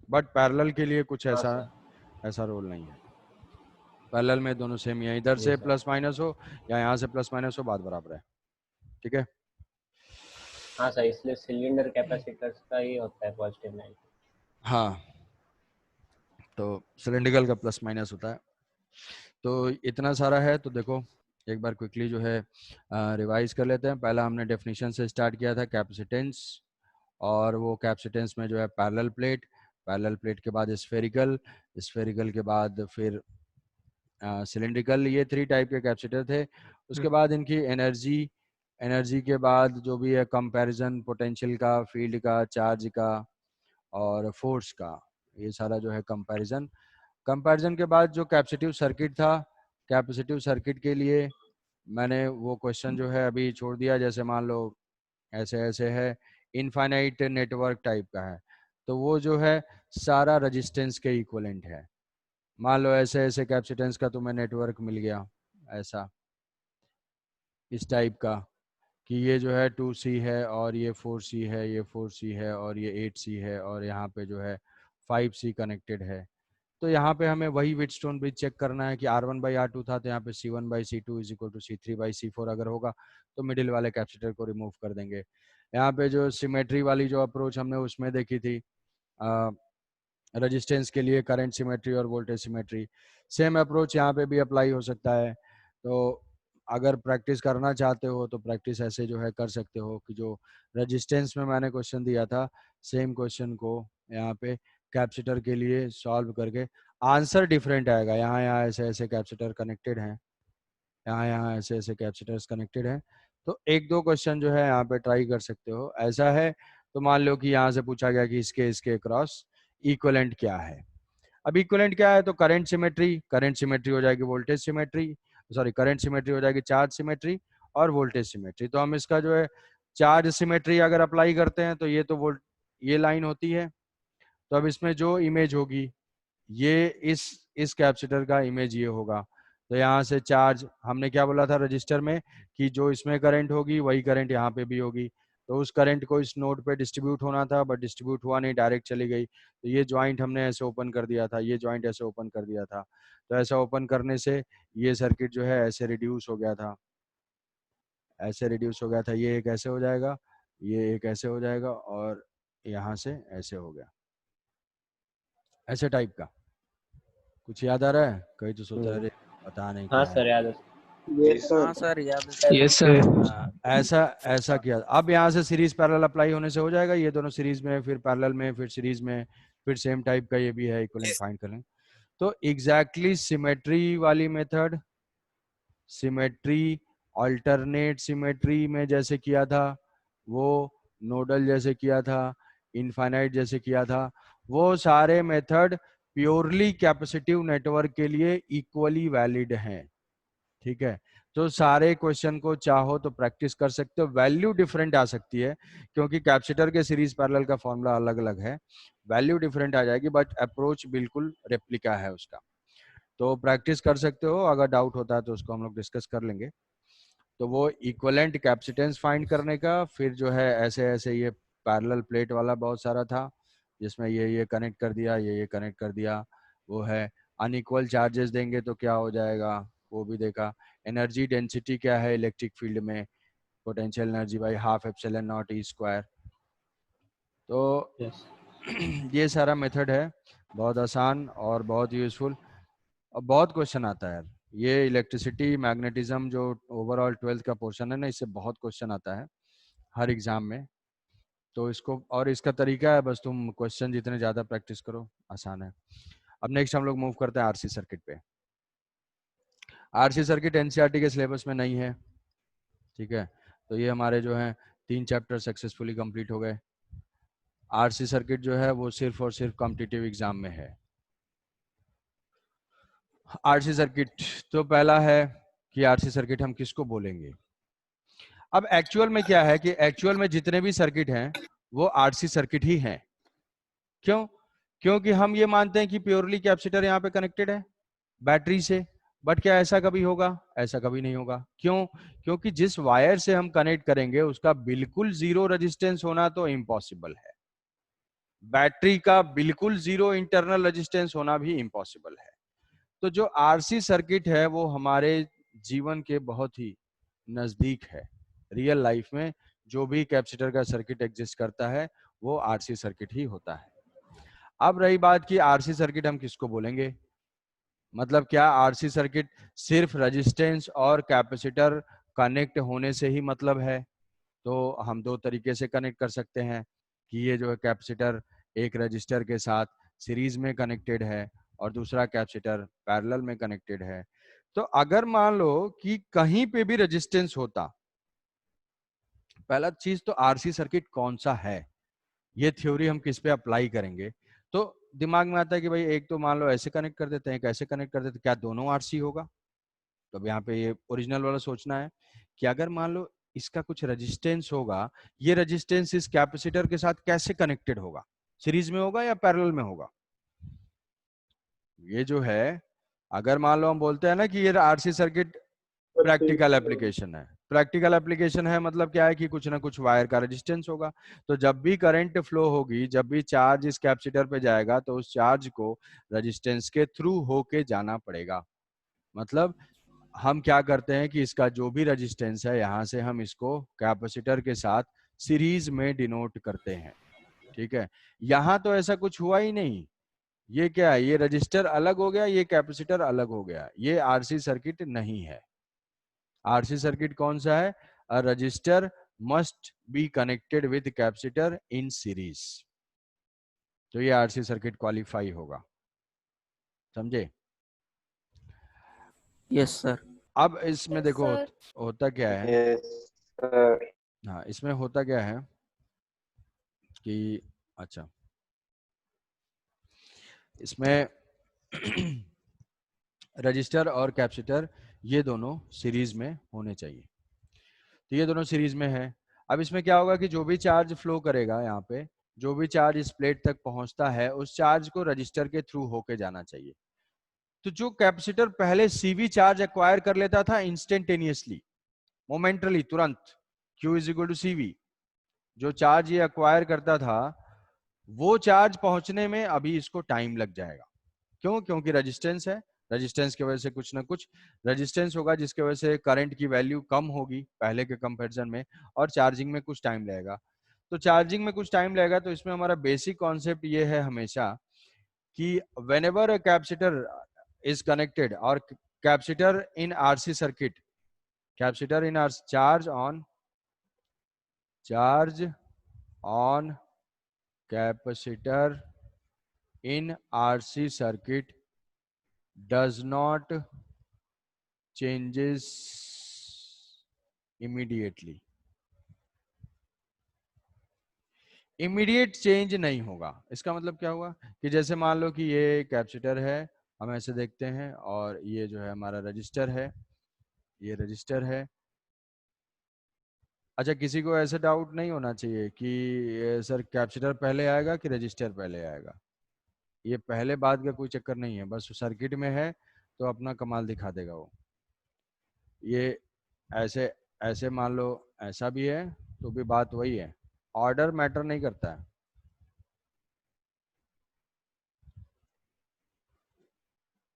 A: बट पैरेलल के लिए कुछ ऐसा रोल नहीं है। पैरेलल में दोनों सेम ही है, इधर से प्लस माइनस हो या यहाँ से प्लस माइनस हो, बात बराबर है, ठीक है।
C: हाँ सर, इसलिए सिलेंडर कैपेसिटर्स का ही होता है पॉजिटिव नेगेटिव।
A: हाँ, तो सिलेंड्रिकल का प्लस माइनस होता है। तो इतना सारा है, तो देखो एक बार क्विकली जो है रिवाइज कर लेते हैं। पहला हमने डेफिनेशन से स्टार्ट किया था, कैपेसिटेंस, और वो कैपेसिटेंस में जो है पैरेलल प्लेट के बाद स्फेरिकल के बाद फिर सिलेंड्रिकल, ये 3 टाइप के कैपेसिटर थे। उसके बाद इनकी एनर्जी के बाद जो भी है कंपैरिजन पोटेंशियल का, फील्ड का, चार्ज का और फोर्स का, ये सारा जो है कंपैरिजन के बाद जो कैपेसिटिव सर्किट था, कैपेसिटिव सर्किट के लिए मैंने वो क्वेश्चन जो है अभी छोड़ दिया। जैसे मान लो ऐसे है, इनफाइनाइट नेटवर्क टाइप का है, तो वो जो है सारा रेजिस्टेंस के इक्विवेलेंट है। मान लो ऐसे कैपेसिटेंस का तुम्हें नेटवर्क मिल गया, ऐसा इस टाइप का, कि ये जो है 2C है और ये 4C है, ये 4C है और ये 8C है और यहाँ पे जो है 5C कनेक्टेड है। तो यहाँ पे हमें वही व्हीटस्टोन ब्रिज चेक करना है कि R1/R2 था, तो यहाँ पे C1/C2 is equal to C3/C4 अगर होगा तो मिडिल वाले कैपेसिटर को रिमूव कर देंगे। यहाँ पे जो सिमेट्री वाली जो अप्रोच हमने उसमें देखी थी, रेजिस्टेंस के लिए करंट सिमेट्री और वोल्टेज सिमेट्री, सेम अप्रोच यहाँ पे भी अप्लाई हो सकता है। तो अगर प्रैक्टिस करना चाहते हो तो प्रैक्टिस ऐसे जो है कर सकते हो कि जो रेजिस्टेंस में मैंने क्वेश्चन दिया था, सेम क्वेश्चन को यहाँ पे कैपेसिटर के लिए सॉल्व करके आंसर डिफरेंट आएगा। यहाँ ऐसे कैपेसिटर कनेक्टेड हैं, यहाँ ऐसे कैपेसिटर्स कनेक्टेड हैं, तो 1-2 क्वेश्चन जो है यहाँ पे ट्राई कर सकते हो। ऐसा है तो मान लो कि यहाँ से पूछा गया कि इसके क्रॉस इक्विवेलेंट क्या है। अब इक्विवेलेंट क्या है, तो करंट सिमेट्री हो जाएगी voltage symmetry, sorry current symmetry हो जाएगी चार्ज सिमेट्री और वोल्टेज सिमेट्री। तो हम इसका जो है चार्ज सिमेट्री अगर अप्लाई करते हैं तो ये तो ये लाइन होती है, तो अब इसमें जो इमेज होगी ये इस कैपेसिटर का इमेज ये होगा। तो यहाँ से चार्ज, हमने क्या बोला था रजिस्टर में कि जो इसमें करंट होगी वही करंट यहाँ पे भी होगी, तो उस करंट को इस नोड पे डिस्ट्रीब्यूट होना था, बट डिस्ट्रीब्यूट हुआ नहीं, डायरेक्ट चली गई। तो ये ज्वाइंट हमने ऐसे ओपन कर दिया था, ये ज्वाइंट ऐसे ओपन कर दिया था, तो ऐसा ओपन करने से ये सर्किट जो है ऐसे रिड्यूस हो गया था, ऐसे रिड्यूस हो गया था। ये एक ऐसे हो जाएगा, ये एक ऐसे हो जाएगा और यहाँ से ऐसे हो गया, ऐसे टाइप का। कुछ याद आ रहा है? कहीं तो सोच रहे पता नहीं।
C: हाँ सर, याद है।
B: हाँ सर, याद है।
E: Yes sir.
A: ऐसा किया। अब यहाँ से सीरीज पैरेलल अप्लाई होने से हो जाएगा, ये दोनों सीरीज में, फिर पैरेलल में, फिर सीरीज में, फिर सेम टाइप का ये भी है, इक्विवेलेंट फाइंड कर लें। तो एग्जैक्टली सिमेट्री वाली मेथड, सिमेट्री, अल्टरनेट सिमेट्री में जैसे किया था, वो नोडल जैसे किया था, इनफाइनाइट जैसे किया था, वो सारे मेथड प्योरली कैपेसिटिव नेटवर्क के लिए इक्वली वैलिड हैं। ठीक है, तो सारे क्वेश्चन को चाहो तो प्रैक्टिस कर सकते हो। वैल्यू डिफरेंट आ सकती है क्योंकि कैपेसिटर के सीरीज पैरेलल का फॉर्मूला अलग अलग है, वैल्यू डिफरेंट आ जाएगी, बट अप्रोच बिल्कुल रेप्लिका है उसका। तो प्रैक्टिस कर सकते हो, अगर डाउट होता है तो उसको हम लोग डिस्कस कर लेंगे। तो वो इक्वलेंट कैपेसिटेंस फाइंड करने का, फिर जो है ऐसे ऐसे ये पैरेलल प्लेट वाला बहुत सारा था जिसमें ये कनेक्ट कर दिया, ये कनेक्ट कर दिया, वो है अनइक्वल चार्जेस देंगे तो क्या हो जाएगा वो भी देखा। एनर्जी डेंसिटी क्या है इलेक्ट्रिक फील्ड में, potential energy by half epsilon not E square. तो ये सारा मेथड है, बहुत आसान और बहुत यूजफुल, और बहुत क्वेश्चन आता है यार। ये इलेक्ट्रिसिटी मैग्नेटिज्म जो ओवरऑल 12th का पोर्शन है ना, इससे बहुत क्वेश्चन आता है हर एग्जाम में। तो इसको, और इसका तरीका है बस तुम क्वेश्चन जितने ज़्यादा प्रैक्टिस करो आसान है। अब नेक्स्ट हम लोग मूव करते हैं आरसी सर्किट पे। आरसी सर्किट एनसीईआरटी के सिलेबस में नहीं है, ठीक है। तो ये हमारे जो हैं 3 चैप्टर सक्सेसफुली कंप्लीट हो गए। आरसी सर्किट जो है वो सिर्फ और सिर्फ कॉम्पिटिटिव एग्जाम में है। आरसी सर्किट, तो पहला है कि आरसी सर्किट हम किसको बोलेंगे। अब एक्चुअल में क्या है कि एक्चुअल में जितने भी सर्किट हैं वो आरसी सर्किट ही हैं। क्यों? क्योंकि हम ये मानते हैं कि प्योरली कैपेसिटर यहाँ पे कनेक्टेड है बैटरी से, बट क्या ऐसा कभी होगा? ऐसा कभी नहीं होगा। क्यों? क्योंकि जिस वायर से हम कनेक्ट करेंगे उसका बिल्कुल जीरो रेजिस्टेंस होना तो इम्पॉसिबल है, बैटरी का बिल्कुल जीरो इंटरनल रेजिस्टेंस होना भी इम्पॉसिबल है। तो जो आरसी सर्किट है वो हमारे जीवन के बहुत ही नजदीक है। रियल लाइफ में जो भी कैपेसिटर का सर्किट एग्जिस्ट करता है वो आरसी सर्किट ही होता है। अब रही बात कि आरसी सर्किट हम किसको बोलेंगे, मतलब क्या आरसी सर्किट सिर्फ रेजिस्टेंस और कैपेसिटर कनेक्ट होने से ही मतलब है? तो हम दो तरीके से कनेक्ट कर सकते हैं कि ये जो है कैपेसिटर एक रजिस्टर के साथ सीरीज में कनेक्टेड है और दूसरा कैपेसिटर पैरेलल में कनेक्टेड है। तो अगर मान लो कि कहीं पे भी रेजिस्टेंस होता, पहला चीज तो आरसी सर्किट कौन सा है, ये थ्योरी हम किस पे अप्लाई करेंगे। तो दिमाग में आता है कि भाई एक तो मान लो ऐसे कनेक्ट कर देते हैं, एक ऐसे कनेक्ट कर देते हैं, क्या दोनों आरसी होगा? तो अब यहाँ पे ये ओरिजिनल वाला सोचना है कि अगर मान लो इसका कुछ रेजिस्टेंस होगा, ये रेजिस्टेंस इस कैपेसिटर के साथ कैसे कनेक्टेड होगा, सीरीज में होगा या पैरेलल में होगा? ये जो है, अगर मान लो हम बोलते हैं ना कि ये आरसी सर्किट प्रैक्टिकल एप्लीकेशन है, प्रैक्टिकल एप्लीकेशन है मतलब क्या है कि कुछ ना कुछ वायर का रेजिस्टेंस होगा। तो जब भी करंट फ्लो होगी, जब भी चार्ज इस कैपेसिटर पे जाएगा तो उस चार्ज को रेजिस्टेंस के थ्रू होके जाना पड़ेगा। मतलब हम क्या करते हैं कि इसका जो भी रेजिस्टेंस है यहां से हम इसको कैपेसिटर के साथ सीरीज में डिनोट करते हैं, ठीक है। यहां तो ऐसा कुछ हुआ ही नहीं, ये क्या है, ये रजिस्टर अलग हो गया, ये कैपेसिटर अलग हो गया, ये आरसी सर्किट नहीं है। आरसी सर्किट कौन सा है? A resistor must be connected with capacitor in series, तो ये आरसी सर्किट क्वालिफाई होगा, समझे?
B: Yes sir.
A: अब इसमें देखो होता क्या है,
D: यस सर।
A: हाँ इसमें होता क्या है कि अच्छा इसमें रजिस्टर और कैपेसिटर ये दोनों सीरीज में होने चाहिए, तो ये दोनों सीरीज में है। अब इसमें क्या होगा कि जो भी चार्ज फ्लो करेगा यहाँ पे, जो भी चार्ज इस प्लेट तक पहुंचता है उस चार्ज को रजिस्टर के थ्रू होके जाना चाहिए। तो जो कैपेसिटर पहले सीवी चार्ज एक्वायर कर लेता था इंस्टेंटेनियसली, मोमेंटली, तुरंत, Q is equal to CV, जो चार्ज ये एक्वायर करता था वो चार्ज पहुंचने में अभी इसको टाइम लग जाएगा। क्यों? क्योंकि रेजिस्टेंस है, रेजिस्टेंस की वजह से कुछ ना कुछ रेजिस्टेंस होगा जिसकी वजह से करंट की वैल्यू कम होगी पहले के कंपैरिजन में, और चार्जिंग में कुछ टाइम लगेगा। तो चार्जिंग में कुछ टाइम लगेगा, तो इसमें हमारा बेसिक कॉन्सेप्ट ये है हमेशा कि whenever a capacitor is connected और capacitor in RC circuit, capacitor in R charge on capacitor in RC circuit does not changes immediately. Immediate change नहीं होगा। इसका मतलब क्या हुआ कि जैसे मान लो कि ये कैपेसिटर है, हम ऐसे देखते हैं, और ये जो है हमारा रजिस्टर है, ये रजिस्टर है। अच्छा, किसी को ऐसा डाउट नहीं होना चाहिए कि सर कैपेसिटर पहले आएगा कि रजिस्टर पहले आएगा। ये पहले बाद का कोई चक्कर नहीं है, बस सर्किट में है तो अपना कमाल दिखा देगा वो। ये ऐसे ऐसे मान लो ऐसा भी है तो भी बात वही है, ऑर्डर मैटर नहीं करता है।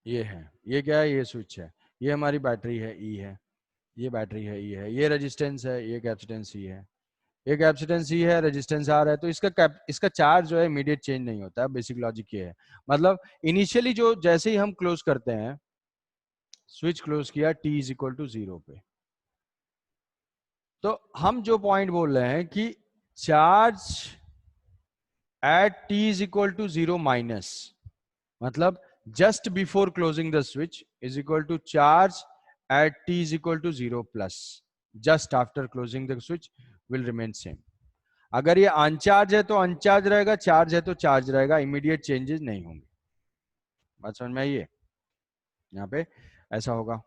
A: ये है, ये क्या है, ये स्विच है, ये हमारी बैटरी है, ई है, ये बैटरी है, ई है, ये रेजिस्टेंस है, ये कैपेसिटेंस ई है, ये कैपेसिटेंस ई है, रेजिस्टेंस आर है। तो इसका चार्ज जो है इमीडिएट चेंज नहीं होता है। बेसिक लॉजिक ये है, मतलब इनिशियली जो जैसे ही हम क्लोज करते हैं, स्विच क्लोज किया t इज इक्वल टू 0 पे, तो हम जो पॉइंट बोल रहे हैं कि charge at t is equal to 0 minus, मतलब just before closing the switch is equal to charge at t is equal to 0 plus, just after closing the switch will remain same. अगर ये अनचार्ज है तो अनचार्ज रहेगा, चार्ज है तो charge रहेगा, immediate changes नहीं होंगे। बात समझ में आई है? यहाँ पे ऐसा होगा।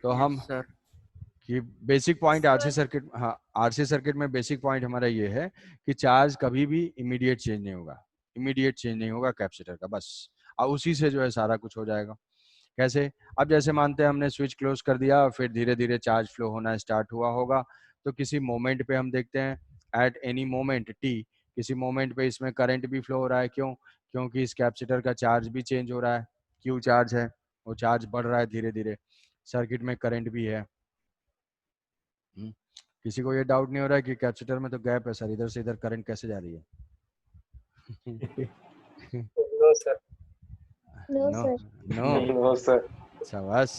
A: तो हम कि बेसिक पॉइंट आरसी सर्किट, हाँ आरसी सर्किट में बेसिक पॉइंट हमारा ये है कि चार्ज कभी भी इमीडिएट चेंज नहीं होगा, इमीडिएट चेंज नहीं होगा कैपेसिटर का, बस। और उसी से जो है सारा कुछ हो जाएगा। कैसे? अब जैसे मानते हैं हमने स्विच क्लोज कर दिया, फिर धीरे धीरे चार्ज फ्लो होना स्टार्ट हुआ होगा, तो किसी मोमेंट पे हम देखते हैं, एट एनी मोमेंट टी, किसी मोमेंट पे इसमें करंट भी फ्लो हो रहा है। क्यों? क्योंकि इस कैपेसिटर का चार्ज भी चेंज हो रहा है, क्यू चार्ज है, वो चार्ज बढ़ रहा है धीरे धीरे, सर्किट में करंट भी है। किसी को ये डाउट नहीं हो रहा है कि कैपेसिटर में तो गैप है सर, इधर से इधर करंट कैसे जा रही है?
D: नो सर,
A: नो सर, शाबाश।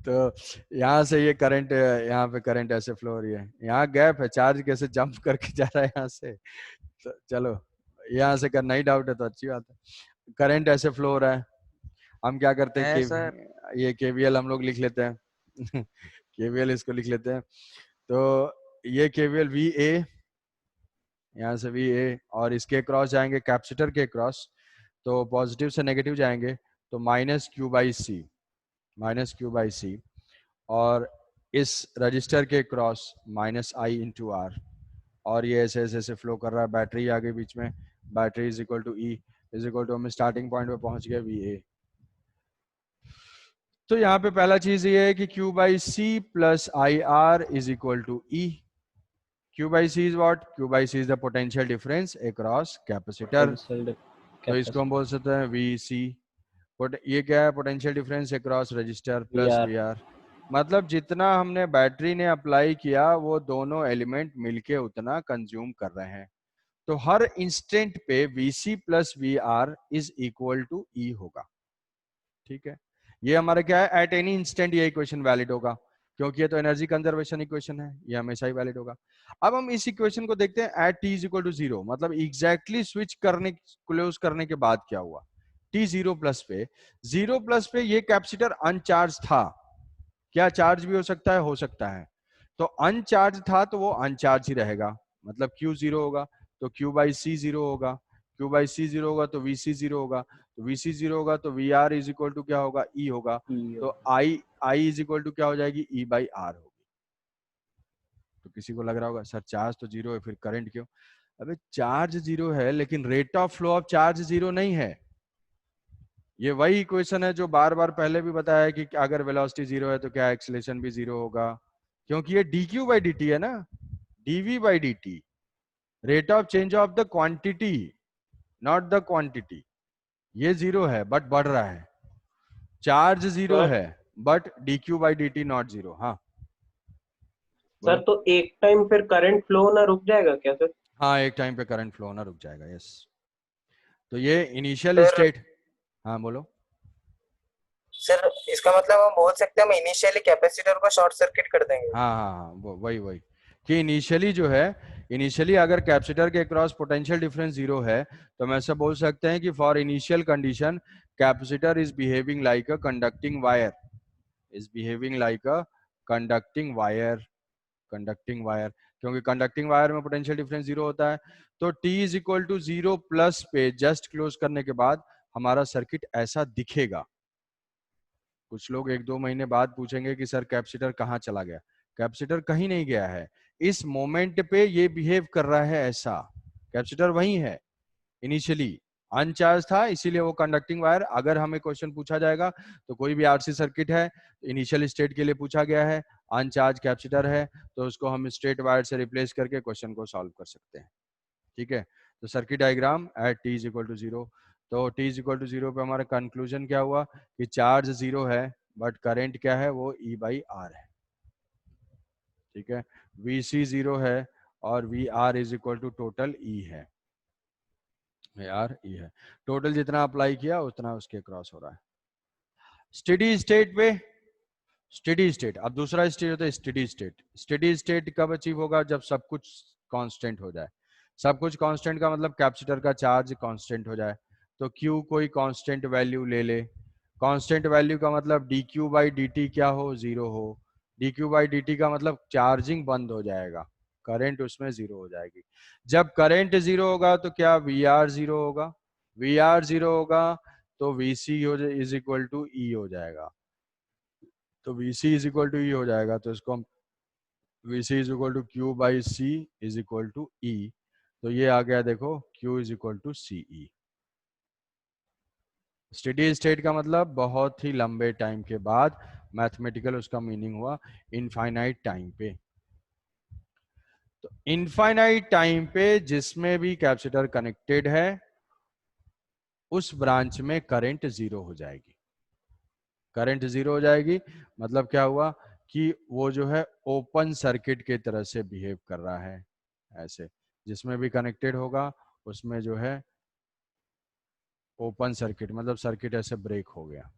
A: तो यहाँ से ये करंट, यहाँ पे करंट ऐसे फ्लो हो रही है, यहाँ गैप है, चार्ज कैसे जंप करके जा रहा है यहाँ से। तो चलो, यहाँ से करना ही डाउट है तो अच्छी बात है। करंट ऐसे फ्लो हो रहा है, हम क्या करते हैं कि ये केवीएल हम लोग लिख लेते हैं। केवीएल इसको लिख लेते हैं, तो ये केवीएल वी ए, यहाँ से वी ए, और इसके क्रॉस जाएंगे कैपेसिटर के क्रॉस, तो पॉजिटिव से नेगेटिव जाएंगे, तो minus Q by C, minus Q by C, और इस रजिस्टर के cross minus I into R, और ये ऐसे ऐसे ऐसे फ्लो कर रहा है। बैटरी आगे बीच में, battery is equal to E is equal to, हम स्टार्टिंग पॉइंट पे पहुंच गए वी ए। तो यहाँ पे पहला चीज ये है कि Q by C plus I R is equal to E. Q by C is what? Q by C is the potential difference across capacitor, तो इसको हम बोल सकते हैं वी सी। ये क्या है? Potential difference across resistor plus V R, मतलब जितना हमने बैटरी ने अप्लाई किया वो दोनों एलिमेंट मिलके उतना कंज्यूम कर रहे हैं। तो हर इंस्टेंट पे Vc plus V R is equal to E होगा। ठीक है, ये हमारा क्या है? एट एनी इंस्टेंट ये इक्वेशन वैलिड होगा, क्योंकि ये तो एनर्जी कंजर्वेशन इक्वेशन है, ये हमेशा ही वैलिड होगा। अब हम इस इक्वेशन को देखते हैं at T is equal to 0, मतलब एग्जैक्टली स्विच करने, क्लोज करने के बाद क्या हुआ। टी 0 प्लस पे ये कैपेसिटर अनचार्ज था। क्या चार्ज भी हो सकता है? हो सकता है। तो अनचार्ज था तो वो अनचार्ज ही रहेगा, मतलब Q 0 होगा तो Q बाई सी 0 होगा, Q बाई सी 0 होगा तो VC 0 होगा, तो VC 0 होगा तो VR इज इक्वल टू क्या होगा? E होगा, तो I इज इक्वल टू क्या हो जाएगी? E बाई R होगी। तो किसी को लग रहा होगा सर चार्ज तो 0 है, फिर करंट क्यों? अबे चार्ज 0 है लेकिन rate of flow of charge 0 नहीं है। ये वही इक्वेशन है जो बार बार पहले भी बताया है कि अगर वेलोसिटी 0 है तो क्या एक्सीलरेशन भी 0 होगा, क्योंकि ये dq बाई dt है ना, dv by dt, rate of change of the quantity not the quantity. ये 0 है बट बढ़ रहा है, चार्ज 0 है but dq by dt not 0। हाँ
B: सर, तो एक टाइम फिर करंट फ्लो होना रुक जाएगा क्या सर?
A: हाँ, एक टाइम पे करंट फ्लो होना रुक जाएगा, यस। तो ये इनिशियल स्टेट, हाँ बोलो
D: सर इसका मतलब हम बोल सकते हैं हम इनिशियली कैपेसिटर को शॉर्ट सर्किट कर देंगे।
A: हाँ वही कि इनिशियली जो है, इनिशियली अगर कैपेसिटर के क्रॉस पोटेंशियल डिफरेंस 0 है तो हम ऐसा बोल सकते हैं कि for initial condition capacitor is behaving like a conducting wire, is behaving like a conducting wire, conducting wire, क्योंकि कंडक्टिंग वायर में पोटेंशियल डिफरेंस जीरो होता है। तो T is equal to zero plus पे जस्ट क्लोज करने के बाद हमारा सर्किट ऐसा दिखेगा। कुछ लोग 1-2 महीने बाद पूछेंगे कि सर कैपेसिटर कहाँ चला गया। कैपेसिटर कहीं नहीं गया है, इस मोमेंट पे ये बिहेव कर रहा है ऐसा। कैपेसिटर वही है, इनिशियली अनचार्ज था, इसीलिए वो कंडक्टिंग वायर। अगर हमें क्वेश्चन पूछा जाएगा तो कोई भी आरसी सर्किट है, इनिशियल स्टेट के लिए पूछा गया है, अनचार्ज कैपेसिटर है, तो उसको हम स्ट्रेट वायर से रिप्लेस करके क्वेश्चन को सॉल्व कर सकते हैं। ठीक है, तो circuit diagram at t is equal to zero. तो t is equal to zero पे हमारा कंक्लूजन क्या हुआ कि चार्ज जीरो है बट करंट क्या है, वो E बाई आर है। ठीक है, VC जीरो है और VR is equal to total E है, यार E है। टोटल जितना अप्लाई किया उतना उसके क्रॉस हो रहा है। स्टेडी स्टेट पे, स्टेडी स्टेट, अब दूसरा स्टेट होता है स्टेडी स्टेट। स्टेडी स्टेट कब अचीव होगा, जब सब कुछ कांस्टेंट हो जाए। सब कुछ कांस्टेंट का मतलब कैपेसिटर का चार्ज कांस्टेंट हो जाए। तो Q कोई कांस्टेंट वैल्यू ले ले, कांस्टेंट वैल्यू का मतलब dQ बाई dt क्या हो, जीरो हो। dQ बाई dt का मतलब चार्जिंग बंद हो जाएगा, करंट उसमें जीरो हो जाएगी। जब करंट जीरो होगा तो क्या VR जीरो होगा, VR जीरो होगा तो VC is equal to E हो जाएगा। तो VC is equal to E हो जाएगा, तो इसको हम VC is equal to Q by C is equal to E। तो ये आ गया देखो Q is equal to CE। Steady state का मतलब बहुत ही लंबे टाइम के बाद, मैथमेटिकल उसका मीनिंग हुआ इनफाइनाइट टाइम पे। तो इनफाइनाइट टाइम पे जिसमें भी कैपेसिटर कनेक्टेड है उस ब्रांच में करंट जीरो हो जाएगी। करंट जीरो हो जाएगी मतलब क्या हुआ कि वो जो है ओपन सर्किट के तरह से बिहेव कर रहा है ऐसे। जिसमें भी कनेक्टेड होगा उसमें जो है ओपन सर्किट, मतलब सर्किट ऐसे ब्रेक हो गया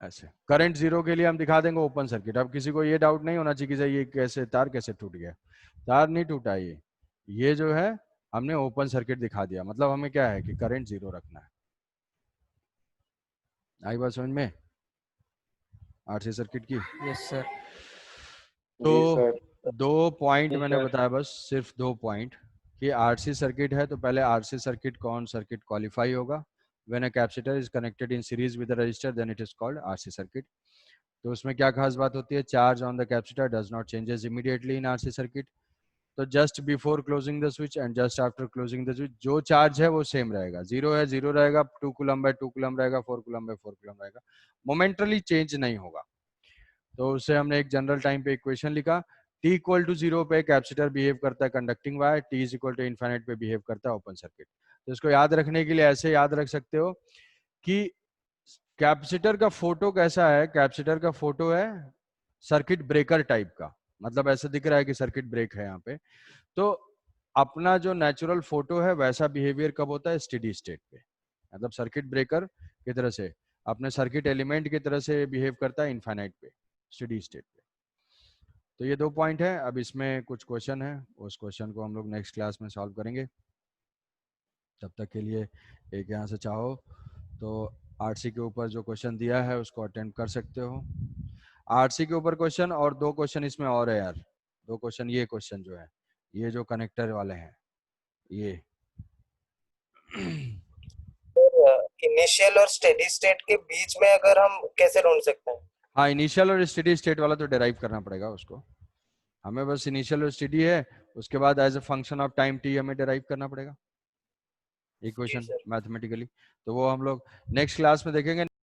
A: ऐसे। करंट जीरो के लिए हम दिखा देंगे ओपन सर्किट। अब किसी को ये डाउट नहीं होना चाहिए कि ये कैसे तार कैसे टूट गया। तार नहीं टूटा, ये जो है हमने ओपन सर्किट दिखा दिया, मतलब हमें क्या है कि करंट जीरो रखना है। आई बात समझ में आरसी सर्किट की?
E: Yes sir.
A: तो
B: जी सर।
A: 2 पॉइंट
B: जी
A: मैंने
B: सर।
A: बताया, बस सिर्फ 2 पॉइंट कि आरसी सर्किट है तो पहले आरसी सर्किट कौन सर्किट क्वालिफाई होगा। When a capacitor is connected in series with a resistor then it is called RC circuit. तो उसमें क्या खास बात होती है, charge on the capacitor does not changes immediately in RC circuit. तो just before closing the switch and just after closing the switch जो charge है वो सेम रहेगा, जीरो है जीरो रहेगा, 2 कूलम बाय 2 कूलम रहेगा, 4 कूलम बाय 4 कूलम रहेगा, momently change नहीं होगा। तो उससे हमने एक जनरल टाइम पे इक्वेशन लिखा, t इक्वल टू जीरो पे कैपेसिटर बिहेव करता है conducting wire, t is equal to infinite पे बिहेव करता है ओपन सर्किट। तो इसको याद रखने के लिए ऐसे याद रख सकते हो कि कैपेसिटर का फोटो कैसा है, कैपेसिटर का फोटो है सर्किट ब्रेकर टाइप का, मतलब ऐसा दिख रहा है कि सर्किट ब्रेक है यहाँ पे। तो अपना जो नेचुरल फोटो है वैसा बिहेवियर कब होता है, स्टेडी स्टेट पे, मतलब सर्किट ब्रेकर की तरह से अपने सर्किट एलिमेंट की तरह से बिहेव करता है इनफाइनाइट पे, स्टेडी स्टेट पे। तो ये 2 पॉइंट है। अब इसमें कुछ क्वेश्चन है, उस क्वेश्चन को हम लोग नेक्स्ट क्लास में सॉल्व करेंगे। तब तक के लिए एक यहाँ से चाहो तो आरसी के ऊपर जो क्वेश्चन दिया है उसको अटेम्प्ट कर सकते हो। आरसी के ऊपर क्वेश्चन और 2 क्वेश्चन इसमें और है यार, 2 क्वेश्चन, ये क्वेश्चन जो है ये जो कनेक्टर वाले हैं ये
D: इनिशियल और स्टेडी स्टेट के बीच में अगर हम कैसे ढूंढ सकते हैं?
A: हाँ, इनिशियल और स्टेडी स्टेट वाला तो डिराइव करना पड़ेगा उसको हमें, बस इनिशियल और स्टेडी है, उसके बाद as a function of time T हमें डिराइव करना पड़ेगा इक्वेशन मैथमेटिकली। तो वो हम लोग नेक्स्ट क्लास में देखेंगे।